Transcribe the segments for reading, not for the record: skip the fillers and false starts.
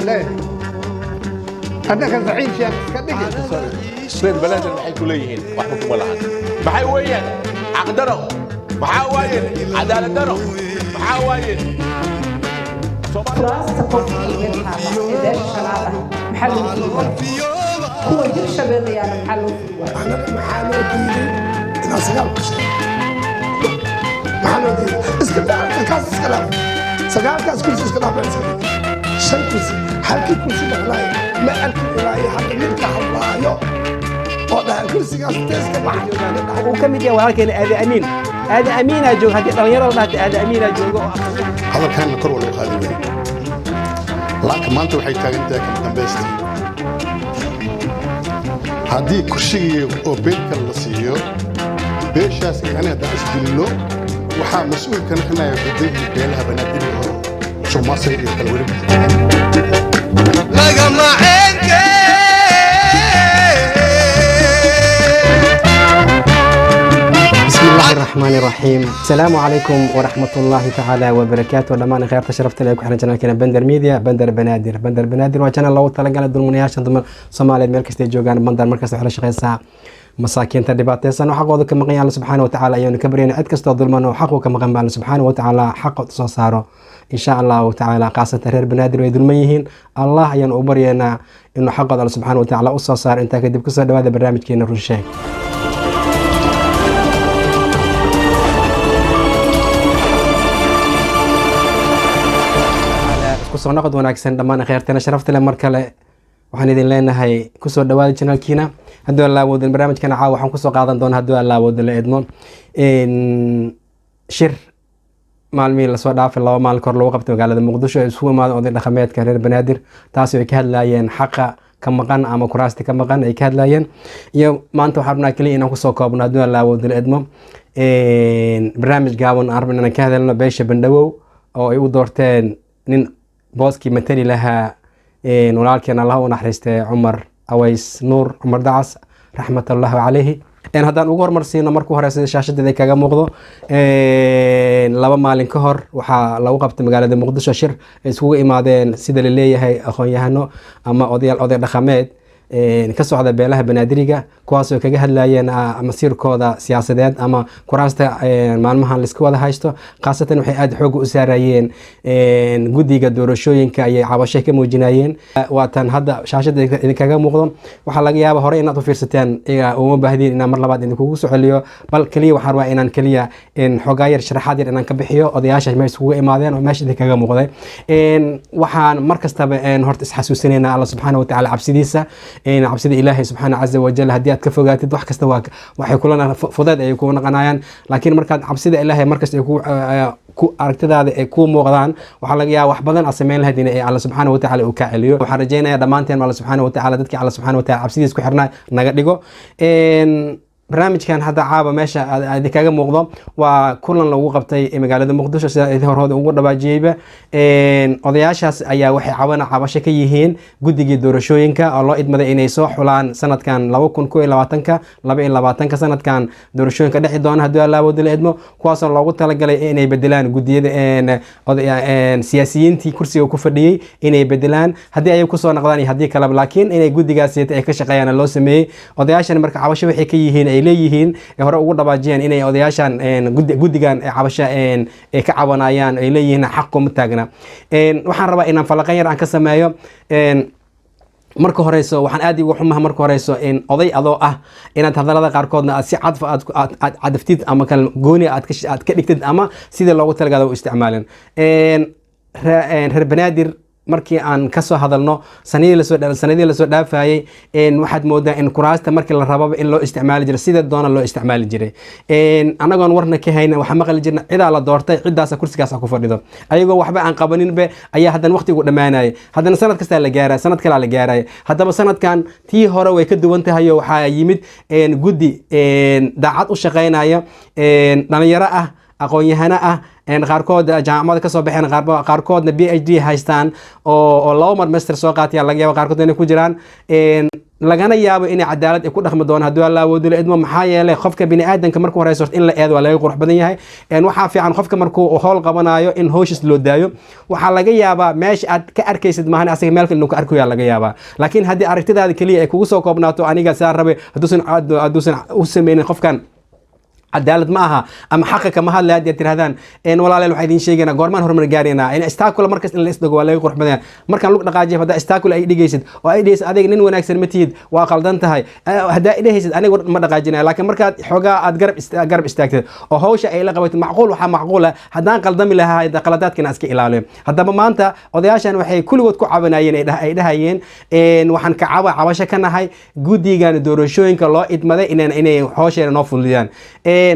ليه أنا كزعيم شيخ كدقي سيد بلاد maxay ku leeyihiin waxba kuma lahan maxay weeyaan aqdaro maxaa waaye cadaalad daro maxaa waaye kuraasta qofkii meelkaaba ee beesha shanaad ah maxaa loo fiiriyaa kuwa jir shabeellayaana maxaa loo fiiriyaa maxaa loo diiday inaa sagaal kushe maxaa loo diiday iska kaas iska dhaaf sagaalkaas kursi iska dhaaf shan kursi halkii kursi dhaqlaayo ma arkin ilaayo hadda midka hadlaayo oo dhahan kursigaas teeska baxay uu ka mid yahay walaalkeena aada amiina joog haddii dhalinyaro la dhahtay aada amiina joogo hadalkaana kor wala qaadi weyn laakiin maanta waxay taagan tahay kama dambaystii haddii kursigii oo beelka la siiyo beeshaas yani haddaan isdilino waxaa mas-uul ka noqonaya guddihii beelaha banaadir oo soomaasiya iyo kala weli lagama ceenke بسم الله الرحمن الرحيم السلام عليكم ورحمة الله تعالى وبركاته لما أنا خيرت شرفت لك وحنا جنا كنا بندر ميديا بندر بنادر وجنا الله تعالى قال الدنيا ضمن صومالي مركز تيجوجان بندر مركز على شغل ساعة مساكين تدبات سنة حقه كما قال الله سبحانه وتعالى يوم كبرين عد كست ظلمنا وحقه كما قال الله سبحانه وتعالى حقه تصاصاره إن شاء الله تعالى قاصة تهرير بنادر ويدلميهن الله ين أمرينا إنه حقه الله سبحانه وتعالى أصاصار أنت كدب كسر هذا برنامج كين الرشاق kusoo noqod wanaagsan dhammaan khayrtana sharafta leh mar kale waxaan idin leenahay kusoo dhawaada channelkiina haddii aan la awoodin barnaamijkana caawa waxaan kusoo qaadan doonaa haddii aan la awoodin la eedmo shir maalmihii lasoo dhaafay 2 maalin kor lagu qabtay magaalada muqdisho ee isugu imaaday oday dhaqameedka reer banaadir taasi ay ka hadlayeen xaqa ka maqan ama kuraasta ka maqan ay ka hadlayeen iyo maanta waxaan rabnaa kaliya inaan kusoo koobno haddii aan la awoodin la eedmo barnaamij gaaban aan rabnaa inaan ka hadalno beesha bandhawow oo ay u doorteen nin booskii matali lahaa walaalkeena allah u naxariistay cumar aways nuur cumar dacas raxmatullaahi calayhi haddaan ugu hormarsiino markuu hore sida shaashadeeda kaga muuqdo 2 maalin ka hor waxaa lagu qabtay magaalada muqdisho shir ay isugu imaadeen sida la leeyahay aqoon-yahano ama oday dhaqameed ka socda beelaha banaadiriga kuwaasoo kaga hadlayeen masiirkooda siyaasadeed ama kuraasta maalmahan la iska wada haysto khaasatan waxay aad xoog u saarayeen gudiga doorashooyinka ayay cabasho ka muujinayeen waatan hadda shaashada idinkaga muuqdo waxaa laga yaabaa hore inaad u fiirsateen uma baahdin inaan mar labaad idinkugu soo celiyo bal kaliya waxaan rabaa inaan kaliya xogaa yar sharaxaad yar inaan ka bixiyo odayaasha meesha isugu imaadeen oo meesha idinkaga muuqday waxaan mar kastaba horta isxasuusinaynaa alla subxaana watacaala cabsidiisa cabsida ilaahay subxaana caza wajal haddii aad ka fogaatid wax kasta waxay kulana fudeed ay ku naqanayaan laakiin markaad cabsida ilaahay markasta ku aragtidaada ay ku muuqdaan waxaa laga yaabaa wax badan aad samayn lahayd in alla subxaana watacaala uu ka celiyo waxaan rajaynayaa dhammaanteen alla subxaana watacaala dadkii alla subxaana watacaala cabsidiis ku xirnaa naga dhigo barnaamijkan hadda caaba meesha idinkaga muuqdo waa kulan lagu qabtay magaalada muqdisho sida horhooda ugu dhawaajiyeyba odayaashaas ayaa waxay cabasho ka yihiin gudigii doorashooyinka oo loo idmaday inay soo xulaan sanadkan 2022 sanadkan doorashooyinka dhexi doona haddii aan la awoodin la idmo kuwaasoo loogu talagalay inay bedelaan gudiyada siyaasiyiintii kursiga ku fadhiyey inay bedelaan haddii ay kusoo noqdaan iyo haddii kaleba laakiin inay gudigaas ay ka shaqeeyaan loo sameeyey odayaashan marka cabasho waxay ka yihiin ay leeyihiin hore ugu dhawaajiyeen inay odayaashan gudigan cabasho ay ka cabanayaan ay leeyihiin xaq kuma taagna waxaan rabaa inaan falaqan yar aan ka sameeyo marka horeyso waxaan aad ugu xumahay marka horeyso oday adoo ah inaad hadalada qaarkoodna aad si cadf aad cadaftid ama kal gooni aad ka dhigtid ama sida loogu talagalay u isticmaalin reer banaadir markii aan ka soo hadalno sanadii lasoo dhaafayay waxaad moodaa in kuraasta markii la rababa in loo isticmaali jiray sida doona loo isticmaali jiray anagoon warna ka hayna waxaa maqli jirna cidaa la doortay cidaasa kursigaasa ku fadhido ayagoo waxba aan qabaninbe ayaa haddana waqtigu dhammaanayay haddana sanad kastaa la gaaraya sanad kalaa la gaaraya haddaba sanadkan tii hore way ka duwan tahay oo waxaa yimid guddi daacad u shaqaynaya dhalinyaro ah aqoon-yahano ah qaarkood jaamacada ka soo baxeen qaarkoodna PhD haystaan oo laba mar master soo qaataya laga yaabo qaarkood inay ku jiraan lagana yaabo inay cadaalad ay ku dhaqmi doonaan haddii alla awoodo la idmo maxaa yeelay qofka bini'aadanka markuu horeyso in la eedo waa laga qurux badan yahay waxaa fiican qofka markuu howl qabanayo in howshis loo daayo waxaa laga yaabaa meesha aad ka arkaysid maahan asaga meel kale inuu ka arkayaa laga yaabaa laakiin haddii aragtidaada keliya ay kugu soo koobnaato aniga sidaan rabay hadduusan u sameynin qofkan cadaalad ma aha ama xaqa kama hadlaya hadii tirahdaan walaaleel waxaa idin sheegayna goormaan horumar gaaraynaa in istaakula markas in la isdago waa laga qurux badan markaan lug dhaqaajiyo haddaa istaakula ay dhigaysid oo ay dhigaysid adiga nin wanaagsan ma tihid waa qaldan tahay haddaa idhahaysid aniga ma dhaqaajinaya laakiin markaad xoogaa aad garab istaagtid oo hawsha ay la qabatid macquul waxaa macquula haddaan qaldami lahaa qaladaadkana iska ilaaliyo haddaba maanta odayaashan waxay kulligood ku cabanayeen ay dhahayeen waxaan ka cabasho ka nahay guddigan doorashooyinka loo idmaday inay hawsheena noo fuliyaan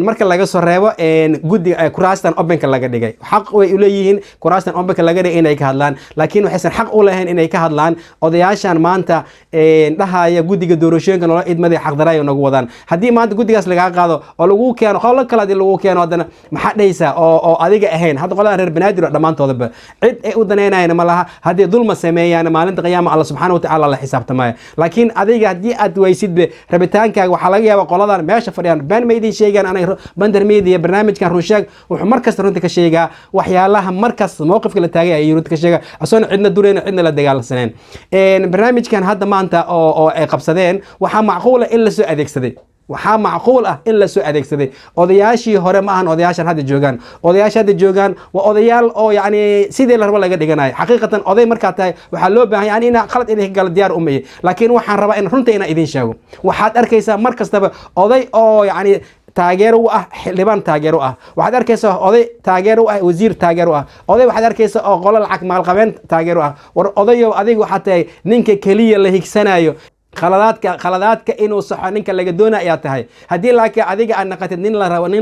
marka laga soo reebo guddiga kuraastan openka laga dhigay xaq way u leeyihiin kuraastan openka laga dhigay inay ka hadlaan laakiin waxaysan xaq u lahayn inay ka hadlaan odayaashan maanta dhahaya guddiga doorashooyinka loo idmaday xaqdaraayo nagu wadaan haddii maanta guddigaas lagaa qaado oo lagu keeno qolo kale haddii lagu keeno haddana maxaa dhahaysaa oo adiga ahayn hadda qoladan reer banaadir oo dhammaantoodaba cid ay u danaynayana ma laha haddii dulma sameeyaan maalinta qiyaama alla subxaana watacaala la xisaabtamaya laakiin adiga haddii aad waysidbe rabitaankaaga waxaa laga yaabaa qoladan meesha fadhiyaan been ma idin sheegaan bandar media barnaamijkan runsheeg wuxuu markasta runta ka sheegaa waxyaalaha markas mowqifka la taagay ayuu runta ka sheegaa asoon cidna dureen cidna la dagaalsaneen barnaamijkan hadda maanta oo ay qabsadeen waxaa macquula in la soo adeegsaday waxaa macquul ah in la soo adeegsaday odayaashii hore ma ahan odayaashan hadda joogaan odayaasha hadda joogaan waa odayaal oo yacni sidii la rabo laga dhiganayo xaqiiqatan oday markaa tahay waxaa loo baahan yani inaa qalad idinka gala diyaar u maye laakiin waxaan rabaa in runta inaan idin sheego waxaad arkaysaa mar kastaba oday oo yacni taageero u ah xildhibaan taageero u ah waxaad arkaysaa oday taageero u ah wasiir taageero u ah oday waxaad arkaysaa oo qolo lacag maalqabeen taageero u ah war odayow adiga waxaa tahay ninka keliya la higsanayo khaladaadka inuu saxo ninka laga doona ayaa tahay haddii laakiin adiga aad naqatid nin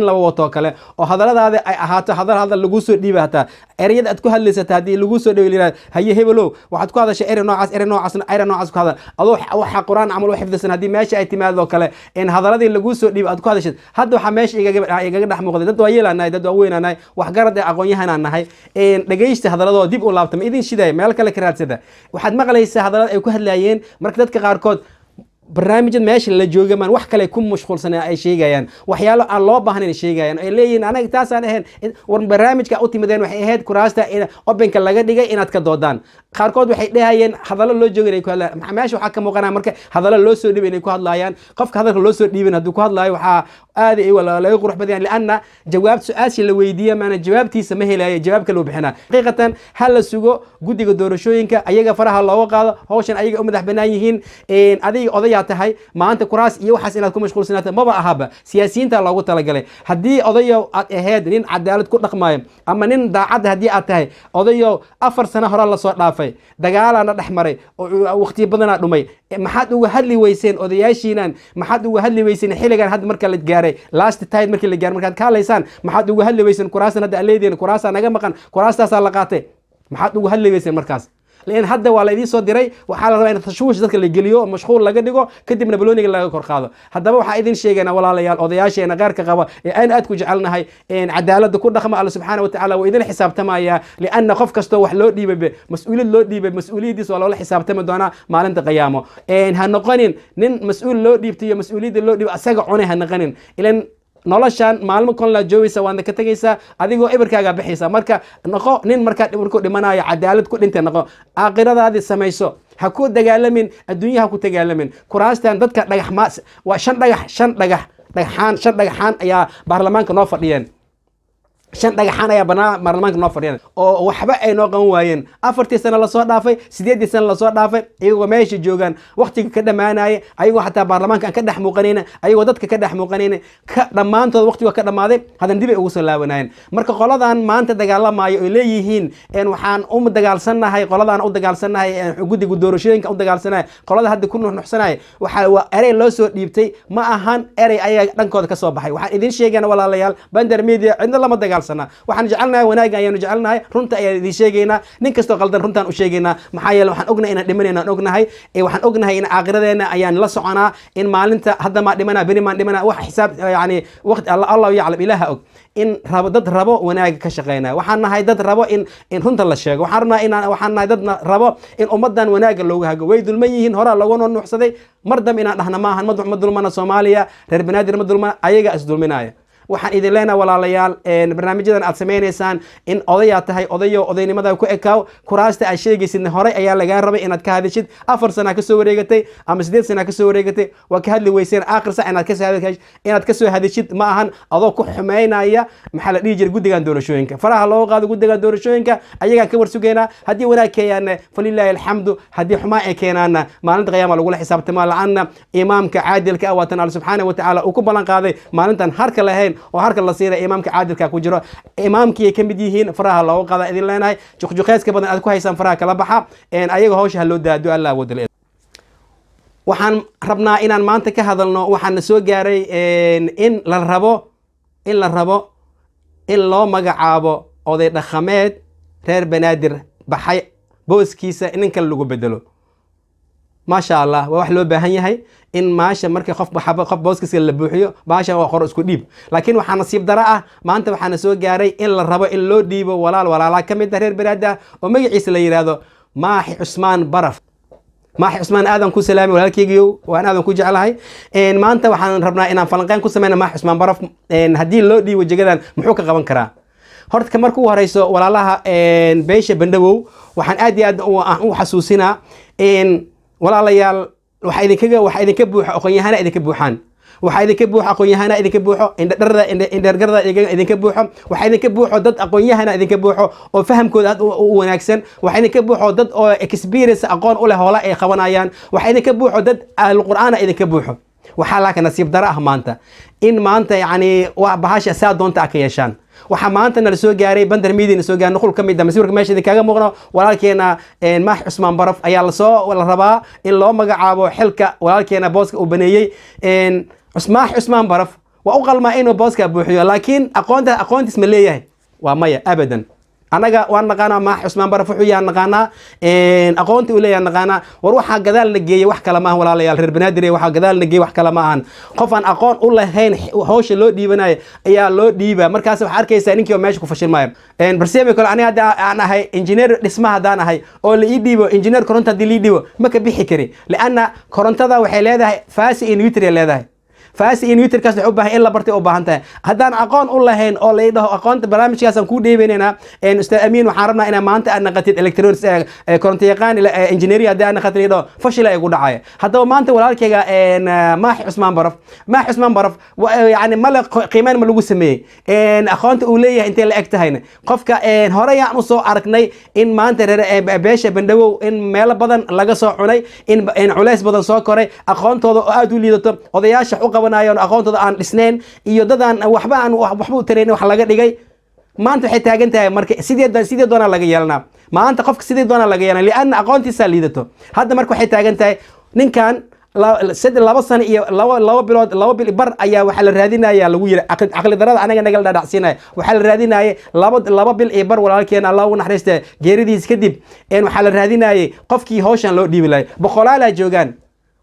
laba wato kale oo hadalladaada ay ahaato hadal lagu soo dhiiba hataa ereyada aad ku hadlaysata haddii lagu soo dhawi liraa haye hebelow waxaad ku hadashay ere noocaas ku hadal adoo waxa qur-aan camal u xifdisan haddii meesha ay timaado kale in hadaladii lagu soo dhiiba aad ku hadashid hadda waxaa meesha igaga dhex muuqday dad waa yeelanahay dad waa weynanahay wax garad ee aqoon-yahanaan nahay dhegaysta hadaladoo dib u laabta ma idin shidaya meel kale ka raadsada waxaad maqlaysaa hadalada ay ku hadlayeen marka dadka qaarkood barnaamijyada meesha la jooga maan wax kale ku mashquulsanaa ay sheegayaan waxyaalo aan loo baahnayn sheegayaan ay leeyihiin anaga taasaan ahayn war barnaamijka u timideen waxay ahayd kuraasta in openka laga dhigay inaad ka doodaan qaarkood waxay dhahayeen hadallo loo jooga inay ku hadlayaan meesha waxaa ka muuqanaya marka hadallo loo soo dhiibay inay ku hadlayaan qofka hadalka loo soo dhiibin hadduu ku hadlayo waxaa aad ay laga qurux badayaan lianna jawaab su-aashii la weydiiya maana jawaabtiisa ma helayo jawaabka loo bixinaa xaqiiqatan ha la sugo guddiga doorashooyinka ayaga faraha looga qaado hawshan ayaga u madax banaan yihiin adiga odayaa tahay maanta kuraas iyo waxaas inaad ku mashquulsanaato maba ahaba siyaasiyiinta loogu talagalay haddii odayow aad ahayd nin cadaalad ku dhaqmayo ama nin daacadda haddii aad tahay odayow 4 sano hore lasoo dhaafay dagaalaana dhex maray waqtiyo badanaa dhumay maxaad uga hadli weyseen odayaashiinan maxaad uga hadli weyseen xilligan hadda marka la gaaray last time markii la gaaray markaad ka hadlaysaan maxaad uga hadli weyseen kuraasan hadda aleedeen kuraasaa naga maqan kuraastaasaa la qaatay maxaad uga hadli weyseen markaas لأن هذا ولا يدي صدري وحال رأينا تشوش ذاك اللي جليو مشغول لقى ديجو كدي من بلوني اللي كور خاضه هذا هو حايدين شيء أنا ولا ليال أضياش أنا غير كغوا أنا أتكو جعلنا هاي إن عدالة دكتور دخم الله سبحانه وتعالى وإذا الحساب تمايا لأن خف كستو وحلو دي مسؤول اللو دي مسؤولية دي ولا الحساب تم دونا ما لنت قيامه إن هنقنن نن مسؤول لو دي بتي مسؤولية اللو دي أساق عنه هنقنن إلين noloshan maalmo kon la joogaysa waana ka tagaysaa adigoo ibarkaaga bixaysa marka noqo nin markaa ibarku dhimanayo cadaalad ku dhintay noqo aakhiradaadi samayso ha ku dagaalamin adduunyaha ku dagaalamin kuraastan dadka dhagax ma waa shan dhagaxaan ayaa baarlamaanka noo fadhiyeen shan dhagaxaan ayaa baarlamaanka noo fadhiyeen oo waxba ay noo qaban waayeen 4 sano la soo dhaafay 8 sano la soo dhaafay iyagoo meesha joogan waqtiga ka dhamaanayay ayagoo xataa baarlamaanka aan ka dhex muuqanayna ayagoo dadka ka dhex muuqanayna ka dhamaantood waqtiga ka dhamaaday hadan dib ay ugu soo laabanayeen marka qoladan maanta dagaalamayo oo leeyihiin in waxaan u dagaalsanahay qoladan u dagaalsanahay guddiga doorashooyinka u dagaalsanahay qolada hadda ku nuxnuxsanahay waxa waa erey loo soo dhiibtay ma ahan erey ayaga dhankooda ka soo baxay waxaan idin sheegana walaalayaal bandar media cidna lama dagaal xambaarsanaa waxaan jecelnahay wanaagga ayaanu jecelnahay runta ayaan idin sheegaynaa nin kastoo qaldan runtaan u sheegaynaa maxaa yeele waxaan ognahay inaan dhimanayna aan ognahay waxaan ognahay in aakhiradeena ayaan la soconaa in maalinta hadda maa dhimanaa beri maan dhimanaa wax xisaab yani waqti allahu yaclam ilaaha og in dad rabo wanaaga ka shaqeynaya waxaan nahay dad rabo in runta la sheego waxaan nahay dad rabo in ummadan wanaaga looga hago way dulman yihiin horaa looga nuuxsaday mar dambe inaan dhahna maahan ma dulmana Soomaaliya reer banaadir ma dulmana ayaga is dulminaya waxaan idin leenahay walaalayaal barnaamijyadan aad sameynaysaan in odayaa tahay odaynimada ku ekaaw kuraasta aad sheegaysid hore ayaa lagaa rabay inaad ka hadishid 4 sano ka soo wareegatay ama 8 sano ka soo wareegatay waa ka hadli weyseen aakhir sac inaad ka soo hadishid ma ahan adoo ku xumeynaya maxaa la dhihi jiray gudigan doorashooyinka faraha loo qaado gudigan doorashooyinka ayaga ka warsugeena hadii wanaag keenana falillahi alhamdu hadii xumaa ay keenana maalinta qiyaama lagu la xisaabtama la'aana imaamka caadilka ah waatan Allah subhanahu wa ta'ala uu ku balan qaaday maalintan harka lahayn oo harka la siira imaamka caadilka ku jiro imaamkii ka mid yihiin faraha loo qaada idin leenahay juqjuqeeska badan aad ku haysan faraha kala baxa ayaga hawsha loo daado Allah wadal waxaan rabnaa inaan maanta ka hadalno waxaan soo gaaray in la rabo in loo magacaabo oday dhaqameed reer banaadir baxay booskiisa ninka lagu bedelo ما شاء الله وواحد لو باهن يهي إن ماشى مركي خف بوسكس اللي بوحيو ماشى وخرج كديب لكن وحنا نصيب دراءة ما أنت وحنا سوى جاري إلا الربا إلا لو ديبه ولا لا كم يدهر برادة وما يعيس اللي يرادو ماحي عثمان برف ماحي عثمان آدم كو سلامي ولا كيجيو وأنا آدم كو جعلهاي إن ما أنت وحنا ربنا إن فلنقين كو سمينا ماحي عثمان برف إن هدي لو دي وجدًا محوك قبل كرا هرت كمركو هريسو ولا لها إن بيش بندبو وحن أدي وحسوسنا إن walaalayaal waxa idinka buuxa aqoon-yahana idinka buuxaan waxa idinka buuxa aqoon-yahana idinka buuxo indhergarda idinka buuxo waxa idinka buuxo dad aqoon-yahana idinka buuxo oo fahamkooda aad u wanaagsan waxa idinka buuxo dad oo experience aqoon u leh hoola ay qabanayaan waxa idinka buuxo dad qur'aan idinka buuxo waxa laakiin nasiib dara ah maanta in maanta yani waa bahasha saa doonta ka yeeshaan waxa maanta nala soo gaaray bandar miidina soo gaaray nuqul kamid ah masiirka meesha idinkaga muuqno walaalkeena maax Cusmaan Baraf ayaa la rabaa in loo magacaabo xilka walaalkeena booska uu baneeyay maax Cusmaan Baraf waa u qalmaa inuu booska buuxiyo laakiin aqoontiis ma leeyahay waa maya abadan anaga waan naqaanaa maax Cusmaan Baraf wuxuu yahay naqaanaa aqoonti uu leeyahay naqaanaa war waxa gadaal la geeyay wax kala ma aha walaalayaal reer banaadir waxa gadaal la geeyay wax kala ma ahan qof aan aqoon u lahayn hawsha loo dhiibanayo ayaa loo dhiiba markaas waxa arkaysaa ninkii oo meesha ku fashilmaayo barseebe kale aniga aan ahay engineer dhismaha hadaan ahay oo la ii dhiibo engineer koronto hadii la dhiibo ma ka bixi kari laana korontada waxay leedahay faasi iyo neutral leedahay faasi in Twitter kaas wuxuu baahan in la bartay oo baahan tahay hadaan aqoon u lahayn oo la yiraahdo aqoonta barnaamijkaas aan ku dheebeynayna ustaad Amiin waxaan rabnaa inaan maanta aan naqatid electronics koronto yaqaan ila engineering hadaan naqatid fashil ay ugu dhacay hadaba maanta walaalkayga maax Cusmaan Baraf yani mal qiimaan ma lagu sameeyay aqoonta uu leeyahay intee la eg tahayna qofka hore ayaan u soo aragnay in maanta beesha bandhawow in meel badan laga soo cunay in culays badan soo koray aqoontooda oo aad u liidato odayaasha u qabanayaan aqoontooda aan dhisneen iyo dadaan waxba u tareen wax laga dhigay maanta waxay taagan tahay marka sidee doona laga yeelnaa maanta qofka sidee doona laga yeelnaa lian aqoontiisa liidato hadda marka waxay taagan tahay ninkan 2 sano iyo 2 bil bar ayaa waxa la raadinaya lagu yiri aqli darada anaga nagal dhaadhacsiinay waxa la raadinayay 2 bil iyo bar walaalkeena Allah u naxariista geeridiis kadib waxa la raadinayay qofkii hawshan loo dhiibi lahay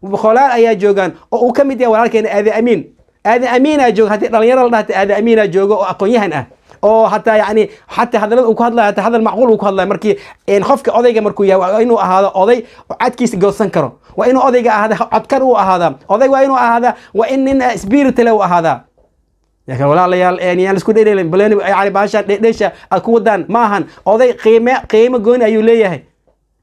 boqolaal ayaa joogan oo uu kamid yahay walaalkeena aadi amiin jooga hadii dhalinyaro la dhahtay aadi amiin jooga oo aqoon-yahan ah oo hatta yani hatta hadalada uu ku hadlayo hatta hadal macquul uu ku hadlayo markii qofka odayga markuu yahay inuu ahaado oday cadkiisa goosan karo waa inuu odayga ahaado codkar uu ahaado oday waa inuu ahaado waa in nin spirit leh uu ahaado laakiin walaalayaal yaan isku dheereelin baleen yani baasha dheesha ku wadaan maahan oday qiimo gooni ayuu leeyahay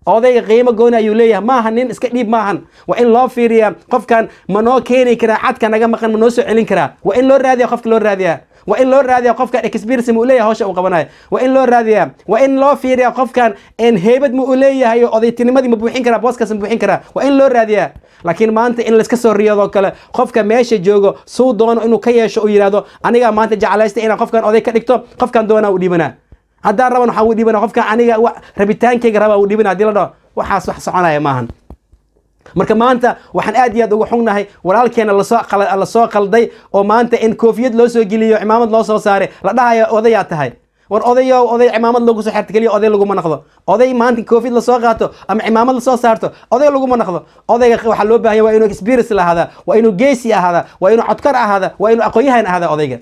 odayga qiimo gooni ayuu leeyahay maaha nin iska dhiib maahan waa in loo fiiriyaa qofkan ma noo keeni karaa cadka naga maqan ma noo soo celin karaa waa in loo raadiyaa qofka loo raadiyaa waa in loo raadiyaa qofkan experience mu leeyahay hawsha uu qabanayo waa in loo raadiyaa waa in loo fiiriyaa qofkan heebad mu leeyahay odaytinimadii ma buuxin karaa booskaas ma buuxin karaa waa in loo raadiyaa laakiin maanta in la iska soo riyado kale qofka meesha joogo suu doono inuu ka yeesho uu yiraahdo aniga maanta jecelaystay inaan qofkan oday ka dhigto qofkan doona u dhiibanaa haddaan raban waxaa u dhiibana qofka aniga rabitaankayga rabaa u dhiibana haddii la dhaho waxaas wax soconaya maahan marka maanta waxaan aad iyo aad ugu xugnahay walaalkeena la soo qalday oo maanta in koofiyad loo soo geliyo cimaamad loo soo saaray la dhahayo odayaa tahay war oday cimaamad lagu soo xirto kaliya oday laguma naqdo oday maanta koofiyad la soo qaato ama cimaamad la soo saarto oday laguma naqdo odayga waxaa loo baahan yahay waa inuu experience lahaada waa inuu geesi ahaada waa inuu codkar ahaada waa inuu aqoon-yahan ahaada odayga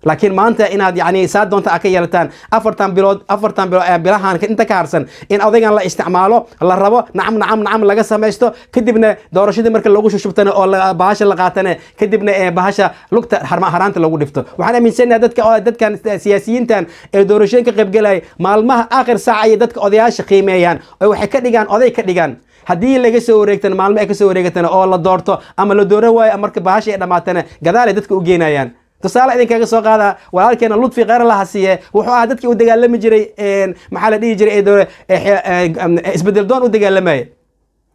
laakiin maanta inaad yani saa doonta ka yeelataan afartan bilood bilahan inta ka harsan in odaygan la isticmaalo la rabo nacam laga samaysto kadibna doorashadii marka lagu shushubtana oo bahasha la qaatane kadibna bahasha lugta haraanta lagu dhifto waxaan aaminsanahay dadkan siyaasiyiintan ee doorashooyinka qaybgalaya maalmaha aakhir saaca ay dadka odayaasha qiimeeyaan oo waxay ka dhigaan oday ka dhigaan haddii laga soo wareegtana maalmo ay ka soo wareegatana oo la doorto ama la dooran waayo marka bahasha ay dhammaatana gadaal ay dadka u geenayaan tusaale idinkaga soo qaada walaalkeena lutfi kheyr laha siiye wuxuu ahaa dadkii u dagaalami jiray maxaa la dhihi jiray isbedel doon u dagaalamayay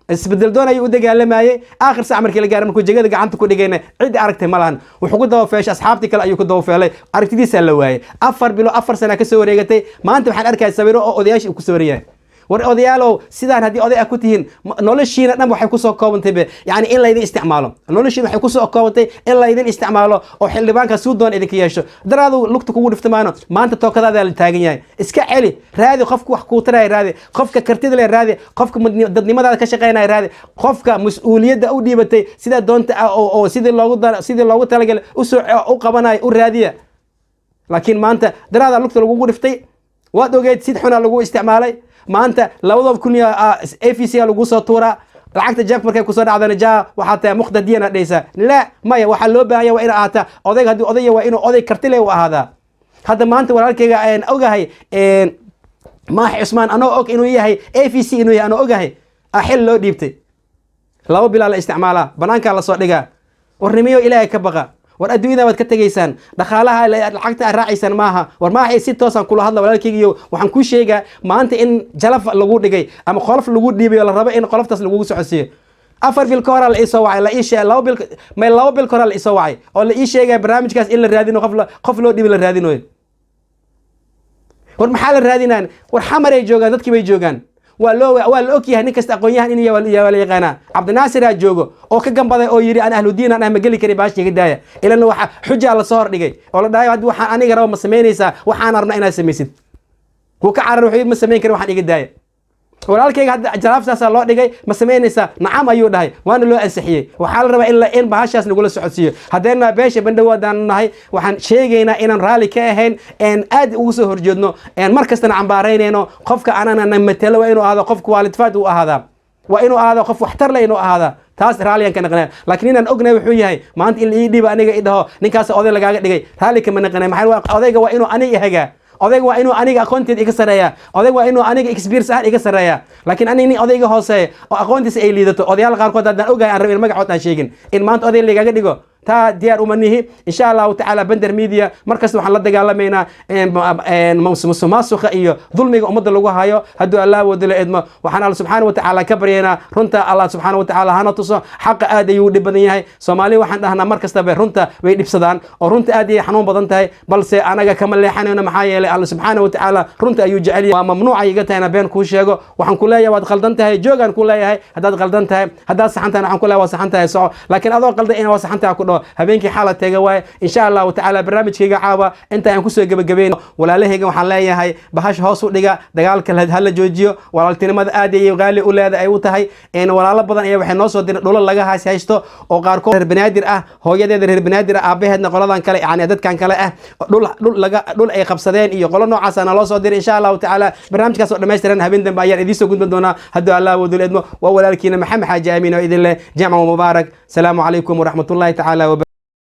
isbedel doon ayuu u dagaalamayay aakhir saac markii la gaaray markuu jegada gacanta ku dhigayna cid aragtay ma lahan wuxuu ku dabafeeshay asxaabtii kale ayuu ku dabafeelay aragtidiisaa la waayay 4 sana ka soo wareegatay maanta waxaan arkaya sawiro oo odayaashii ku sawirayaan war odayaalow sidaan haddii oday ku tihiin noloshiina dhan waxay kusoo koobantay yani in laydin isticmaalo noloshiina waxay kusoo koobantay in laydin isticmaalo oo xildhibaanka suu doon idinka yeesho daraadu lugta kugu dhiftamaano maanta tookadaada la taagan yahay iska celi raadi qofka wax kuu taraya raadi qofka kartida le raadi qofka dadnimadaada ka shaqaynaya raadi qofka mas-uuliyadda u dhiibatay sidaa doonta oo sidii loogu talagalay u qabanayo u raadiya laakiin maanta daraada lugta lagugu dhiftay waad ogeyd sid xuna lagu isticmaalay maanta 2000 AFC lagu soo tuura lacagta jeeb markay ku soo dhacdana jaa waxa tahay muqdadiyana dhaysa la maya waxa loo baahan yahay in aata odayg hadii odayga waa inuu oday karti leh u ahaada hadda maanta walaalkayga aan ogahay maax Usmaan anoo og inuu yahay AFC inuu yahay anoo ogahay xil loo dhiibtay 2 bilaal isticmaala banaanka la soo dhiga warnimiyo ilaahay ka baqa war adduunyada waad ka tageysaan dhaqaalaha lacagta aad raacisan maaha war maaha si toosan kula hadla walaalkaygiyo waxaan ku sheegaa maanta in jalaf lagu dhigay ama qolof lagu dhiibay la rabo in qoloftaas lagu socodsiyo 4 bil ka hor la isoo wacay la isha 2 bil ka hor la isoo wacay oo la ii sheegay barnaamijkaas in la raadino qof loo dhiibay la raadinayo war maxaa la raadinaan war xamar ay joogaan dadkii bay joogaan waa la ogyahay nin kasta aqoon-yahan in la yaqaana cabdinaasir aa joogo oo ka gambaday oo yidhi aan ahludiin aan ma geli karin baashiga daaya ilana waxa xujaa la soo hordhigay oo la dhahay haddii waxaan aniga rabo ma samaynaysaa waxaan rabna inaad samaysid wuu ka carar wuxuu ma samayn karin waxaan iga daaya walaalkayga hadda jalaaftaasa loo dhigay ma samaynaysaa nacam ayuu dhahay waana loo ansixiyey waxaa la rabaa in bahashaas nagula socodsiiyo haddayna beesha bandhawaadaan nahay waxaan sheegaynaa inaan raalli ka ahayn aad ugu soo horjeedno mar kastana cambaaraynayno qofka anana matalo waa inuu ahaado qof kwaalidfaad uu ahaadaa waa inuu ahaado qof waxtar leh inuu ahaadaa taas raalliyan ka naqnaa laakiin inaan ognahay wuxuu yahay maanta in ii dhiba aniga i dhaho ninkaas oday lagaaga dhigay raalli kama naqnay maxaa odayga waa inuu aniga hagaa odayga waa inuu aniga aqoonteed iga sareeya odayga waa inuu aniga experience ah iga sareeya laakiin aniga odayga hooseeya oo aqoontiisa ay liidato odayaal qaarkood haddaan ogahay aan rabin magacood aan sheegin in maanta oday lagaga dhigo taa diyaar uma nihi insha allahu tacaala bandar media markasta waxaan la dagaalamaynaa musuqmaasuqa iyo dulmiga ummadda lagu hayo hadduu allah wadala idmo waxaan alla subxaana wa tacaala ka baryaynaa runta allah subxaana wa tacaala hana tuso xaqa aad ayuu dhib badan yahay soomaaliya waxaan dhahnaa mar kastaba runta way dhibsadaan oo runta aad ayay xanuun badan tahay balse anaga kama leexanayno maxaa yeelay alla subxaana wa tacaala runta ayuu jecel yahay waa mamnuuca iga tahay inaan been kuu sheego waxaan ku leeyahay waad qaldan tahay joogaan ku leeyahay haddaad qaldan tahay haddaad saxan tahay waxaan ku leeyahay waa saxan tahay soco laakiin adoo qaldan ina waa saxan tahay ku dhaho habeenkii xaala teega waaye insha allahu tacaala barnaamijkayga caawa inta aan kusoo gebagabayno walaalahayga waxaan leeyahay bahash hoos u dhiga dagaalka hala joojiyo walaaltinimada aad ayay qaali u leedahay ay u tahay walaalo badan ayaa waxay noo soo diray dhulal laga haysto oo qaarkood reer banaadir ah hooyadeeda reer banaadir ah aabaheedna qoladan kale yani dadkan kale ah dhul ay qabsadeen iyo qolo noocaas ana loo soo diray insha allahu tacaala barnaamijkaas oo dhammaystiran habeen dambe ayaan idiin soo gudban doonaa hadduu allah wadul idmo waa walaalkiina maxamed xaaji amiin oo idin leh jamca mubaarak salaamu calaykum waraxmatullahi tacaala